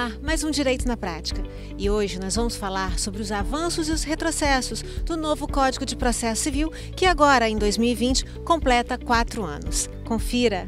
ar, mais um Direito na Prática. E hoje nós vamos falar sobre os avanços e os retrocessos do novo Código de Processo Civil, que agora, em 2020, completa 4 anos. Confira!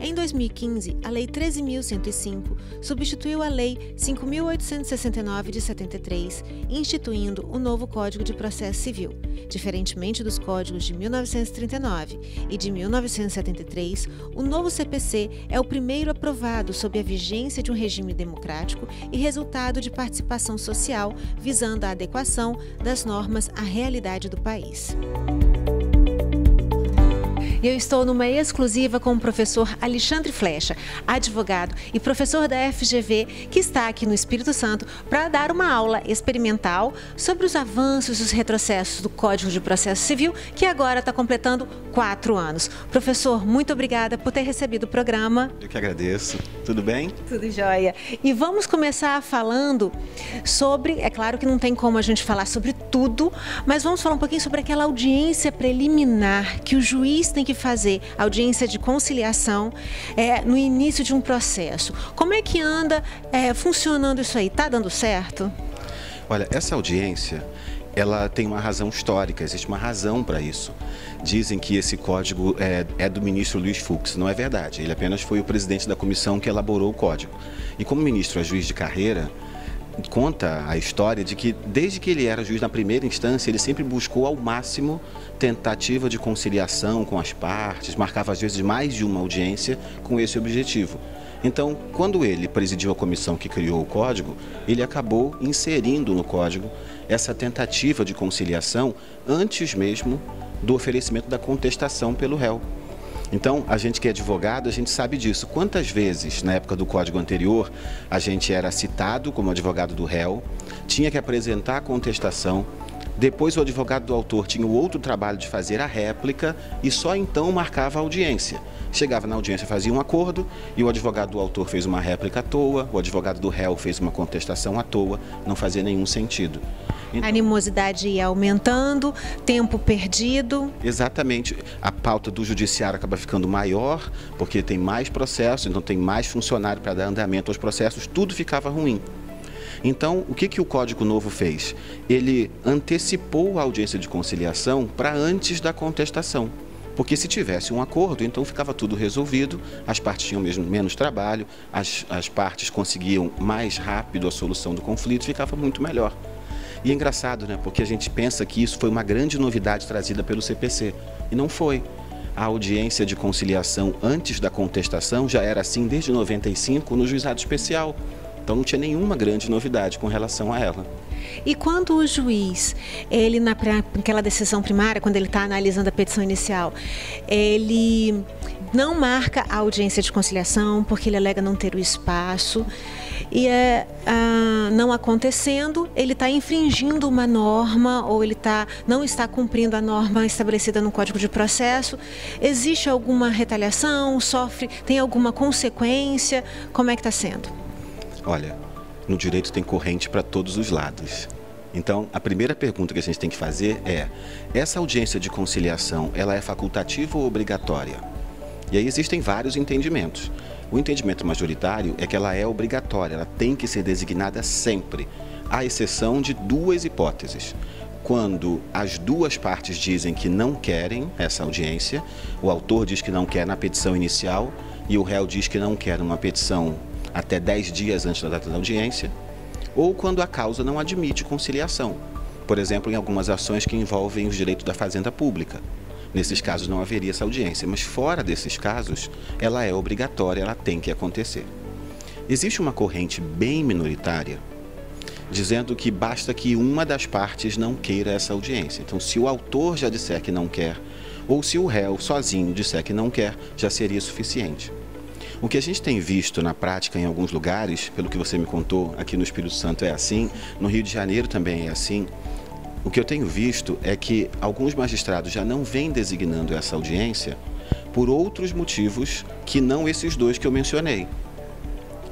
Em 2015, a Lei 13.105 substituiu a Lei 5.869 de 73, instituindo o novo Código de Processo Civil. Diferentemente dos códigos de 1939 e de 1973, o novo CPC é o primeiro aprovado sob a vigência de um regime democrático e resultado de participação social, visando a adequação das normas à realidade do país. Eu estou numa exclusiva com o professor Alexandre Flecha, advogado e professor da FGV, que está aqui no Espírito Santo para dar uma aula experimental sobre os avanços e os retrocessos do Código de Processo Civil, que agora está completando 4 anos. Professor, muito obrigada por ter recebido o programa. Eu que agradeço. Tudo bem? Tudo jóia. E vamos começar falando sobre, é claro que não tem como a gente falar sobre tudo, mas vamos falar um pouquinho sobre aquela audiência preliminar que o juiz tem que fazer, audiência de conciliação no início de um processo. Como é que anda funcionando isso aí? Está dando certo? Olha, essa audiência, ela tem uma razão histórica, existe uma razão para isso. Dizem que esse código é do ministro Luiz Fux. Não é verdade, ele apenas foi o presidente da comissão que elaborou o código. E como o ministro é juiz de carreira, conta a história de que desde que ele era juiz na primeira instância, ele sempre buscou ao máximo tentativa de conciliação com as partes, marcava às vezes mais de uma audiência com esse objetivo. Então, quando ele presidiu a comissão que criou o código, ele acabou inserindo no código essa tentativa de conciliação antes mesmo do oferecimento da contestação pelo réu. Então, a gente que é advogado, a gente sabe disso. Quantas vezes, na época do código anterior, a gente era citado como advogado do réu, tinha que apresentar a contestação, depois o advogado do autor tinha o outro trabalho de fazer a réplica e só então marcava a audiência. Chegava na audiência, fazia um acordo e o advogado do autor fez uma réplica à toa, o advogado do réu fez uma contestação à toa, não fazia nenhum sentido. A animosidade ia aumentando, tempo perdido. Exatamente. A pauta do judiciário acaba ficando maior, porque tem mais processos, então tem mais funcionário para dar andamento aos processos, tudo ficava ruim. Então, o que o Código Novo fez? Ele antecipou a audiência de conciliação para antes da contestação. Porque se tivesse um acordo, então ficava tudo resolvido, as partes tinham mesmo menos trabalho, as partes conseguiam mais rápido a solução do conflito, ficava muito melhor. E é engraçado, né? Porque a gente pensa que isso foi uma grande novidade trazida pelo CPC. E não foi. A audiência de conciliação antes da contestação já era assim desde 95 no juizado especial. Então não tinha nenhuma grande novidade com relação a ela. E quando o juiz, ele naquela decisão primária, quando ele está analisando a petição inicial, ele não marca a audiência de conciliação porque ele alega não ter o espaço e não acontecendo, ele está infringindo uma norma ou ele não está cumprindo a norma estabelecida no Código de Processo. Existe alguma retaliação? Tem alguma consequência? Como é que está sendo? Olha, no direito tem corrente para todos os lados. Então, a primeira pergunta que a gente tem que fazer é: essa audiência de conciliação, ela é facultativa ou obrigatória? E aí existem vários entendimentos. O entendimento majoritário é que ela é obrigatória, ela tem que ser designada sempre, à exceção de 2 hipóteses. Quando as 2 partes dizem que não querem essa audiência, o autor diz que não quer na petição inicial e o réu diz que não quer numa petição até 10 dias antes da data da audiência, ou quando a causa não admite conciliação. Por exemplo, em algumas ações que envolvem os direitos da fazenda pública. Nesses casos não haveria essa audiência, mas fora desses casos, ela é obrigatória, ela tem que acontecer. Existe uma corrente bem minoritária dizendo que basta que uma das partes não queira essa audiência. Então, se o autor já disser que não quer, ou se o réu sozinho disser que não quer, já seria suficiente. O que a gente tem visto na prática em alguns lugares, pelo que você me contou, aqui no Espírito Santo é assim, no Rio de Janeiro também é assim. O que eu tenho visto é que alguns magistrados já não vêm designando essa audiência por outros motivos que não esses 2 que eu mencionei.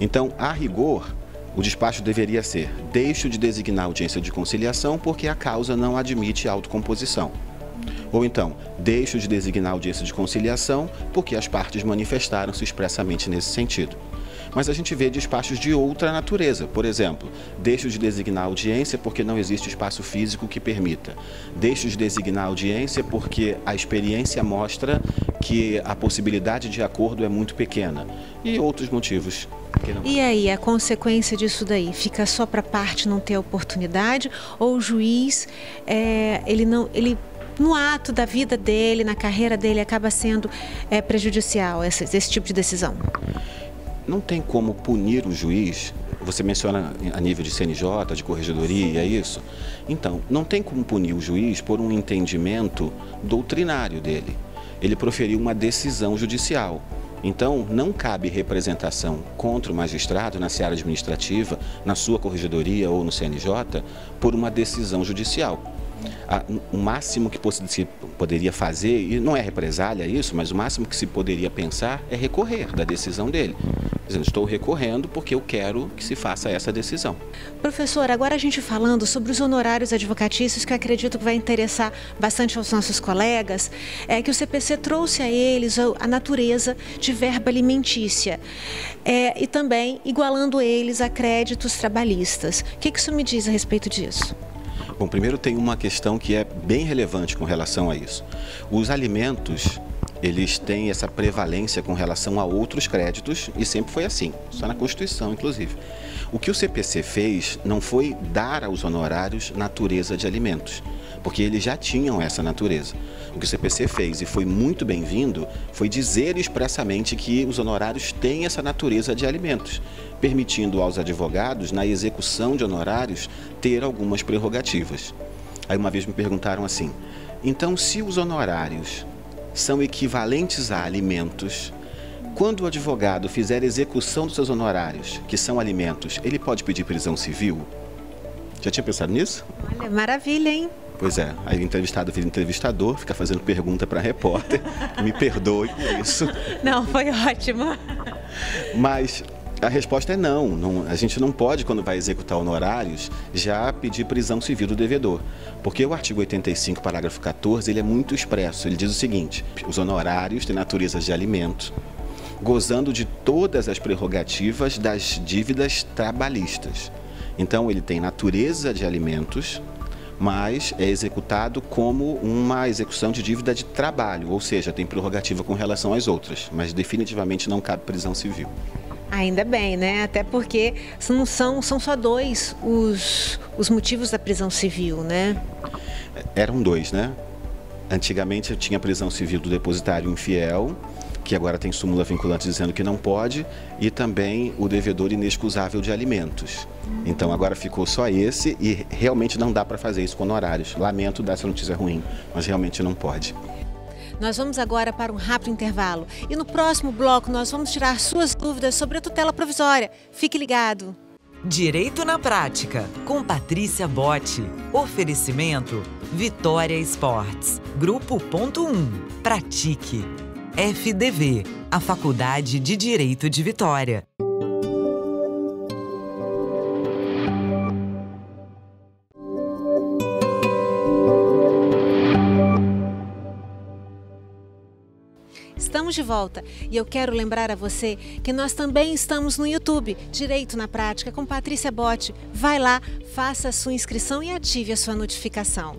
Então, a rigor, o despacho deveria ser: deixo de designar audiência de conciliação porque a causa não admite autocomposição. Ou então, deixo de designar audiência de conciliação porque as partes manifestaram-se expressamente nesse sentido. Mas a gente vê despachos de outra natureza. Por exemplo, deixo de designar audiência porque não existe espaço físico que permita. Deixo de designar audiência porque a experiência mostra que a possibilidade de acordo é muito pequena. E outros motivos. E aí, a consequência disso daí? Fica só para a parte não ter oportunidade? Ou o juiz, ele no ato da vida dele, na carreira dele, acaba sendo prejudicial esse tipo de decisão? Não tem como punir o juiz. Você menciona a nível de CNJ, de corregedoria, é isso? Então, não tem como punir o juiz por um entendimento doutrinário dele. Ele proferiu uma decisão judicial. Então, não cabe representação contra o magistrado na seara administrativa, na sua corregedoria ou no CNJ, por uma decisão judicial. O máximo que se poderia fazer, e não é represália isso, mas o máximo que se poderia pensar é recorrer da decisão dele. Dizendo, estou recorrendo porque eu quero que se faça essa decisão. Professor, agora a gente falando sobre os honorários advocatícios, que eu acredito que vai interessar bastante aos nossos colegas, é que o CPC trouxe a eles a natureza de verba alimentícia e também igualando eles a créditos trabalhistas. O que isso me diz a respeito disso? Bom, primeiro tem uma questão que é bem relevante com relação a isso. Os alimentos, eles têm essa prevalência com relação a outros créditos e sempre foi assim, só na Constituição, inclusive. O que o CPC fez não foi dar aos honorários natureza de alimentos, porque eles já tinham essa natureza. O que o CPC fez, e foi muito bem-vindo, foi dizer expressamente que os honorários têm essa natureza de alimentos, permitindo aos advogados, na execução de honorários, ter algumas prerrogativas. Aí uma vez me perguntaram assim, então se os honorários são equivalentes a alimentos, quando o advogado fizer execução dos seus honorários, que são alimentos, ele pode pedir prisão civil? Já tinha pensado nisso? Olha, maravilha, hein? Pois é, aí o entrevistado vira entrevistador, fica fazendo pergunta para repórter, me perdoe por isso. Não, foi ótimo. Mas a resposta é não, a gente não pode, quando vai executar honorários, já pedir prisão civil do devedor. Porque o artigo 85, parágrafo 14, ele é muito expresso, ele diz o seguinte, os honorários têm natureza de alimento, gozando de todas as prerrogativas das dívidas trabalhistas. Então, ele tem natureza de alimentos, mas é executado como uma execução de dívida de trabalho, ou seja, tem prerrogativa com relação às outras, mas definitivamente não cabe prisão civil. Ainda bem, né? Até porque são só dois os motivos da prisão civil, né? Eram dois, né? Antigamente tinha a prisão civil do depositário infiel, que agora tem súmula vinculante dizendo que não pode, e também o devedor inexcusável de alimentos. Então agora ficou só esse e realmente não dá para fazer isso com honorários. Lamento dar essa notícia ruim, mas realmente não pode. Nós vamos agora para um rápido intervalo e no próximo bloco nós vamos tirar suas dúvidas sobre a tutela provisória. Fique ligado. Direito na Prática, com Patrícia Botti. Oferecimento Vitória Esportes. Grupo Ponto 1. Pratique. FDV, a Faculdade de Direito de Vitória. Estamos de volta e eu quero lembrar a você que nós também estamos no YouTube, Direito na Prática, com Patrícia Botti. Vai lá, faça a sua inscrição e ative a sua notificação.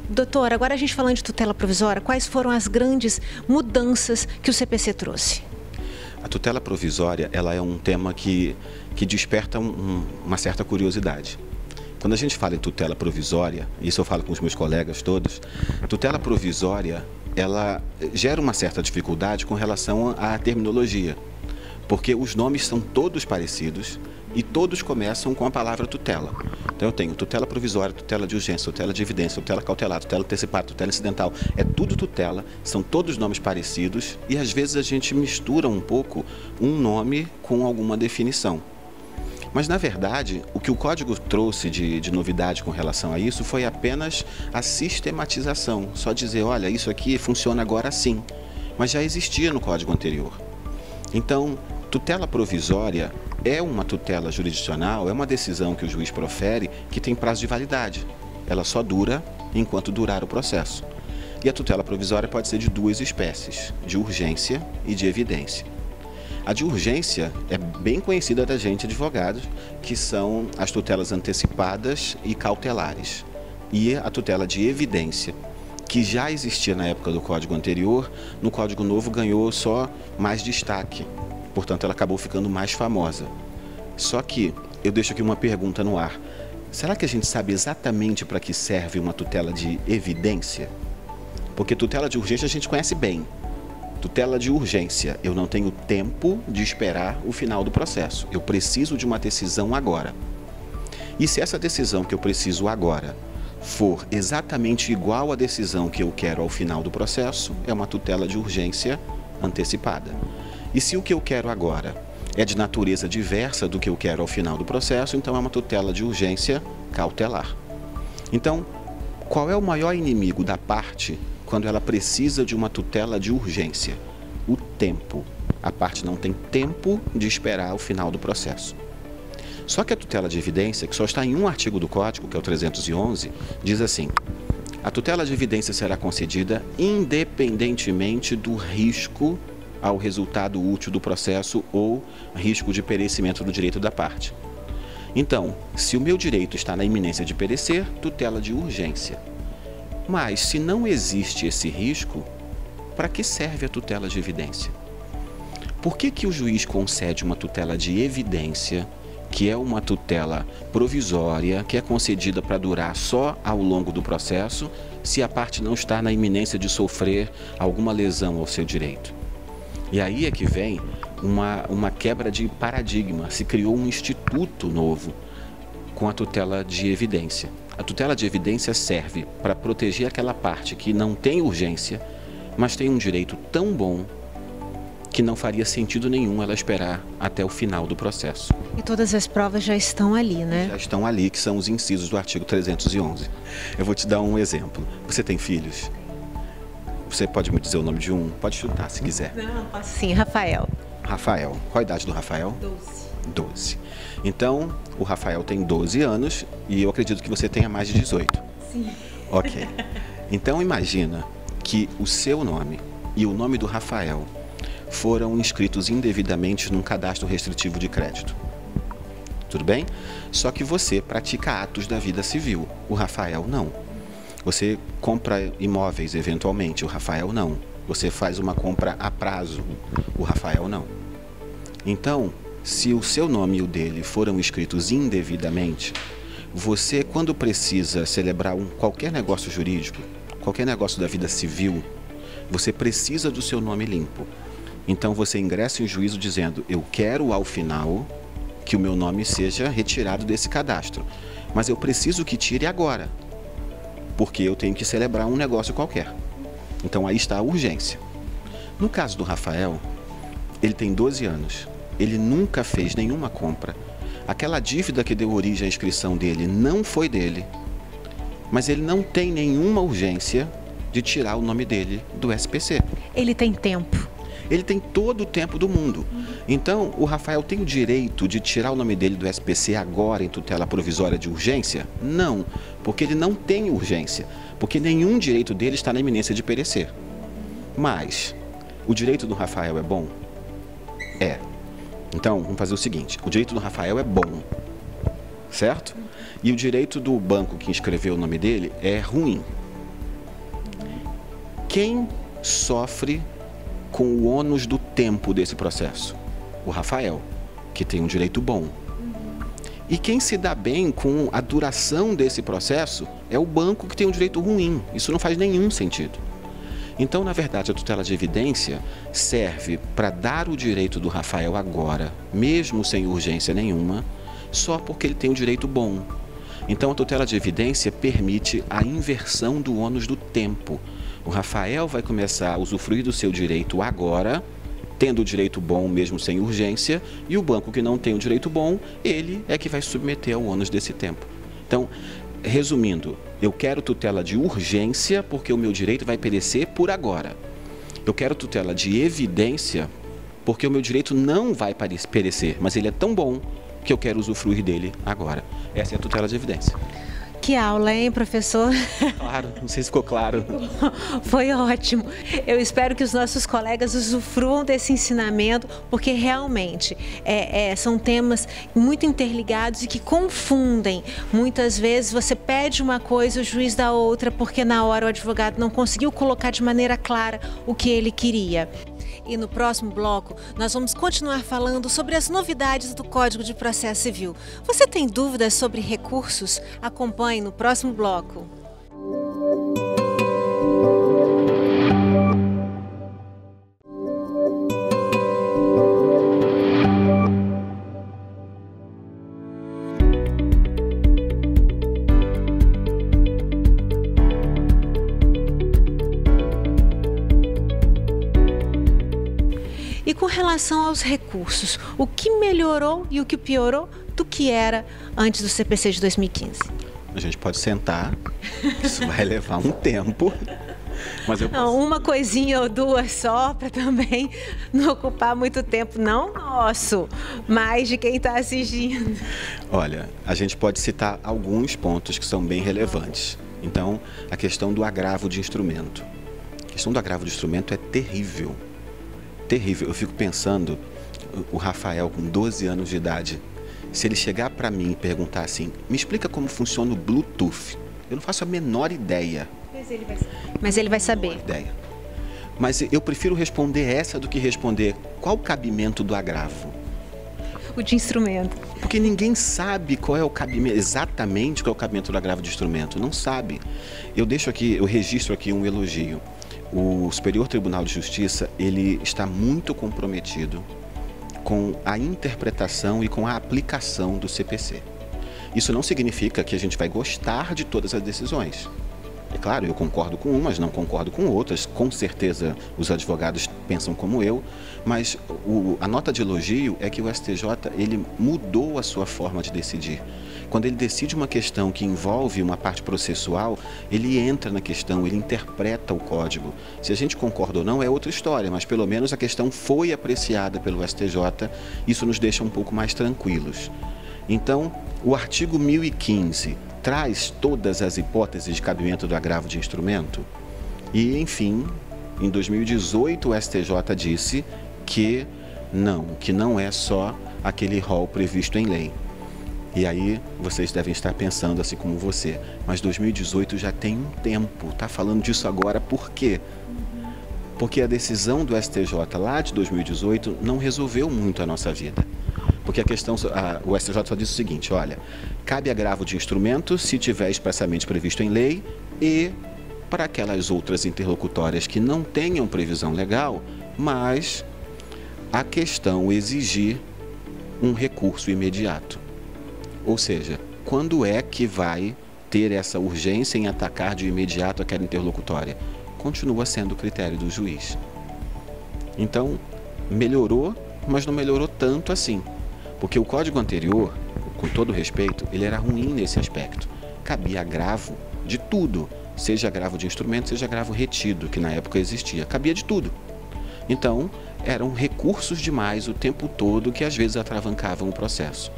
Doutor, agora a gente falando de tutela provisória, quais foram as grandes mudanças que o CPC trouxe? A tutela provisória, ela é um tema que desperta uma certa curiosidade. Quando a gente fala em tutela provisória, isso eu falo com os meus colegas todos, tutela provisória, ela gera uma certa dificuldade com relação à terminologia, porque os nomes são todos parecidos e todos começam com a palavra tutela. Então eu tenho tutela provisória, tutela de urgência, tutela de evidência, tutela cautelar, tutela antecipada, tutela incidental. É tudo tutela, são todos nomes parecidos e às vezes a gente mistura um pouco um nome com alguma definição. Mas, na verdade, o que o Código trouxe de novidade com relação a isso foi apenas a sistematização. Só dizer, olha, isso aqui funciona agora assim, mas já existia no Código anterior. Então, tutela provisória é uma tutela jurisdicional, é uma decisão que o juiz profere que tem prazo de validade. Ela só dura enquanto durar o processo. E a tutela provisória pode ser de duas espécies, de urgência e de evidência. A de urgência é bem conhecida da gente, advogados, que são as tutelas antecipadas e cautelares. E a tutela de evidência, que já existia na época do Código anterior, no Código Novo ganhou só mais destaque. Portanto, ela acabou ficando mais famosa. Só que eu deixo aqui uma pergunta no ar. Será que a gente sabe exatamente para que serve uma tutela de evidência? Porque tutela de urgência a gente conhece bem. Tutela de urgência, eu não tenho tempo de esperar o final do processo. Eu preciso de uma decisão agora. E se essa decisão que eu preciso agora for exatamente igual à decisão que eu quero ao final do processo, é uma tutela de urgência antecipada. E se o que eu quero agora é de natureza diversa do que eu quero ao final do processo, então é uma tutela de urgência cautelar. Então, qual é o maior inimigo da parte quando ela precisa de uma tutela de urgência? O tempo. A parte não tem tempo de esperar o final do processo. Só que a tutela de evidência, que só está em um artigo do Código, que é o 311, diz assim: a tutela de evidência será concedida independentemente do risco ao resultado útil do processo ou risco de perecimento do direito da parte. Então, se o meu direito está na iminência de perecer, tutela de urgência. Mas, se não existe esse risco, para que serve a tutela de evidência? Por que o juiz concede uma tutela de evidência, que é uma tutela provisória, que é concedida para durar só ao longo do processo, se a parte não está na iminência de sofrer alguma lesão ao seu direito? E aí é que vem uma quebra de paradigma. Se criou um instituto novo com a tutela de evidência. A tutela de evidência serve para proteger aquela parte que não tem urgência, mas tem um direito tão bom que não faria sentido nenhum ela esperar até o final do processo. E todas as provas já estão ali, né? Já estão ali, que são os incisos do artigo 311. Eu vou te dar um exemplo. Você tem filhos? Você pode me dizer o nome de um? Pode chutar se quiser. Não, posso sim. Rafael. Rafael. Qual a idade do Rafael? 12. Então, o Rafael tem 12 anos e eu acredito que você tenha mais de 18. Sim. Ok. Então, imagina que o seu nome e o nome do Rafael foram inscritos indevidamente num cadastro restritivo de crédito. Tudo bem? Só que você pratica atos da vida civil. O Rafael não. Você compra imóveis eventualmente, o Rafael não. Você faz uma compra a prazo, o Rafael não. Então, se o seu nome e o dele foram escritos indevidamente, você, quando precisa celebrar qualquer negócio jurídico, qualquer negócio da vida civil, você precisa do seu nome limpo. Então você ingressa em juízo dizendo: eu quero ao final que o meu nome seja retirado desse cadastro, mas eu preciso que tire agora, porque eu tenho que celebrar um negócio qualquer. Então aí está a urgência. No caso do Rafael, ele tem 12 anos, ele nunca fez nenhuma compra, aquela dívida que deu origem à inscrição dele não foi dele, mas ele não tem nenhuma urgência de tirar o nome dele do SPC. Ele tem tempo. Ele tem todo o tempo do mundo. Então, o Rafael tem o direito de tirar o nome dele do SPC agora em tutela provisória de urgência? Não, porque ele não tem urgência, porque nenhum direito dele está na iminência de perecer. Mas, o direito do Rafael é bom? É. Então, vamos fazer o seguinte: o direito do Rafael é bom, certo? E o direito do banco que inscreveu o nome dele é ruim. Quem sofre com o ônus do tempo desse processo? O Rafael, que tem um direito bom. E quem se dá bem com a duração desse processo é o banco, que tem um direito ruim. Isso não faz nenhum sentido. Então, na verdade, a tutela de evidência serve para dar o direito do Rafael agora, mesmo sem urgência nenhuma, só porque ele tem um direito bom. Então, a tutela de evidência permite a inversão do ônus do tempo. O Rafael vai começar a usufruir do seu direito agora, tendo o direito bom mesmo sem urgência, e o banco que não tem o direito bom, ele é que vai submeter ao ônus desse tempo. Então, resumindo, eu quero tutela de urgência porque o meu direito vai perecer por agora. Eu quero tutela de evidência porque o meu direito não vai perecer, mas ele é tão bom que eu quero usufruir dele agora. Essa é a tutela de evidência. Que aula, hein, professor? Claro, não sei se ficou claro. Foi ótimo. Eu espero que os nossos colegas usufruam desse ensinamento, porque realmente são temas muito interligados e que confundem. Muitas vezes você pede uma coisa, o juiz dá outra, porque na hora o advogado não conseguiu colocar de maneira clara o que ele queria. E no próximo bloco, nós vamos continuar falando sobre as novidades do Código de Processo Civil. Você tem dúvidas sobre recursos? Acompanhe no próximo bloco. E com relação aos recursos, o que melhorou e o que piorou do que era antes do CPC de 2015? A gente pode sentar, isso vai levar um tempo, mas eu posso... Não, uma coisinha ou duas só, para também não ocupar muito tempo, não nosso, mas de quem está assistindo. Olha, a gente pode citar alguns pontos que são bem relevantes. Então, a questão do agravo de instrumento. A questão do agravo de instrumento é terrível. Terrível. Eu fico pensando, o Rafael com 12 anos de idade, se ele chegar para mim e perguntar assim, me explica como funciona o Bluetooth, eu não faço a menor ideia. Mas ele vai saber. Mas eu prefiro responder essa do que responder qual o cabimento do agravo. O de instrumento. Porque ninguém sabe qual é o cabimento, exatamente qual é o cabimento do agravo de instrumento, não sabe. Eu registro aqui um elogio. O Superior Tribunal de Justiça, ele está muito comprometido com a interpretação e com a aplicação do CPC. Isso não significa que a gente vai gostar de todas as decisões. É claro, eu concordo com umas, não concordo com outras. Com certeza os advogados pensam como eu, mas a nota de elogio é que o STJ ele mudou a sua forma de decidir. Quando ele decide uma questão que envolve uma parte processual, ele entra na questão, ele interpreta o código. Se a gente concorda ou não é outra história, mas pelo menos a questão foi apreciada pelo STJ, isso nos deixa um pouco mais tranquilos. Então, o artigo 1015 traz todas as hipóteses de cabimento do agravo de instrumento e, enfim, em 2018 o STJ disse que não é só aquele rol previsto em lei. E aí vocês devem estar pensando assim como você, mas 2018 já tem um tempo, tá falando disso agora por quê? Porque a decisão do STJ lá de 2018 não resolveu muito a nossa vida. Porque o STJ só diz o seguinte, olha, cabe agravo de instrumento se tiver expressamente previsto em lei e para aquelas outras interlocutórias que não tenham previsão legal, mas a questão exigir um recurso imediato. Ou seja, quando é que vai ter essa urgência em atacar de imediato aquela interlocutória? Continua sendo o critério do juiz. Então, melhorou, mas não melhorou tanto assim. Porque o código anterior, com todo respeito, ele era ruim nesse aspecto. Cabia agravo de tudo, seja agravo de instrumento, seja agravo retido, que na época existia. Cabia de tudo. Então, eram recursos demais o tempo todo que às vezes atravancavam o processo.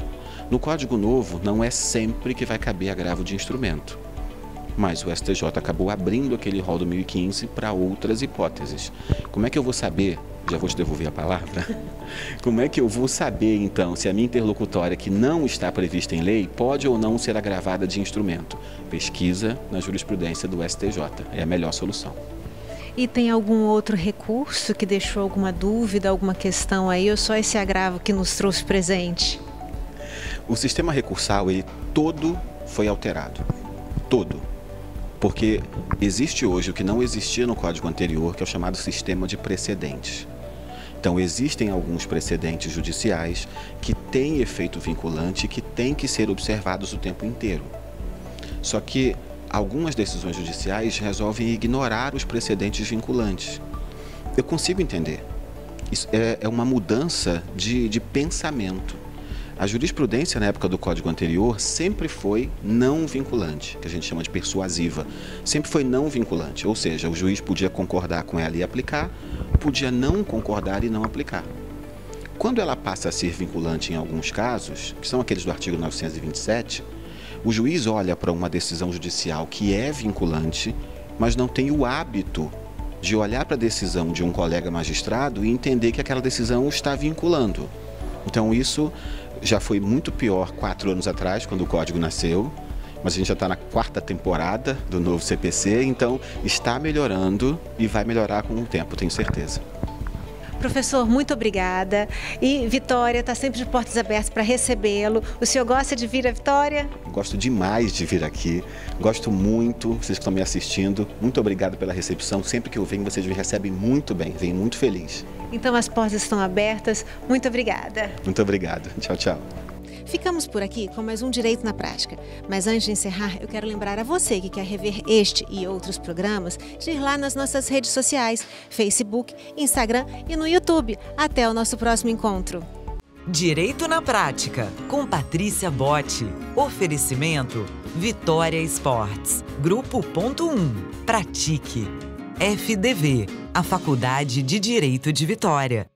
No Código Novo, não é sempre que vai caber agravo de instrumento. Mas o STJ acabou abrindo aquele rol do 1015 para outras hipóteses. Como é que eu vou saber? Já vou te devolver a palavra. Como é que eu vou saber, então, se a minha interlocutória que não está prevista em lei pode ou não ser agravada de instrumento? Pesquisa na jurisprudência do STJ. É a melhor solução. E tem algum outro recurso que deixou alguma dúvida, alguma questão aí, ou só esse agravo que nos trouxe presente? O sistema recursal, ele todo foi alterado. Todo. Porque existe hoje o que não existia no código anterior, que é o chamado sistema de precedentes. Então, existem alguns precedentes judiciais que têm efeito vinculante e que têm que ser observados o tempo inteiro. Só que algumas decisões judiciais resolvem ignorar os precedentes vinculantes. Eu consigo entender. Isso é uma mudança de pensamento. A jurisprudência na época do código anterior sempre foi não vinculante, que a gente chama de persuasiva. Sempre foi não vinculante, ou seja, o juiz podia concordar com ela e aplicar, podia não concordar e não aplicar. Quando ela passa a ser vinculante em alguns casos, que são aqueles do artigo 927, O juiz olha para uma decisão judicial que é vinculante, mas não tem o hábito de olhar para a decisão de um colega magistrado e entender que aquela decisão está vinculando. Então isso já foi muito pior 4 anos atrás, quando o Código nasceu, mas a gente já está na 4ª temporada do novo CPC, então está melhorando e vai melhorar com o tempo, tenho certeza. Professor, muito obrigada. E Vitória está sempre de portas abertas para recebê-lo. O senhor gosta de vir a Vitória? Gosto demais de vir aqui, gosto muito, vocês que estão me assistindo, muito obrigado pela recepção. Sempre que eu venho, vocês me recebem muito bem, venho muito feliz. Então as portas estão abertas. Muito obrigada. Muito obrigado. Tchau, tchau. Ficamos por aqui com mais um Direito na Prática. Mas antes de encerrar, eu quero lembrar a você que quer rever este e outros programas de ir lá nas nossas redes sociais, Facebook, Instagram e no YouTube. Até o nosso próximo encontro. Direito na Prática, com Patrícia Botti. Oferecimento Vitória Esportes. Grupo Ponto 1. Pratique. FDV, a Faculdade de Direito de Vitória.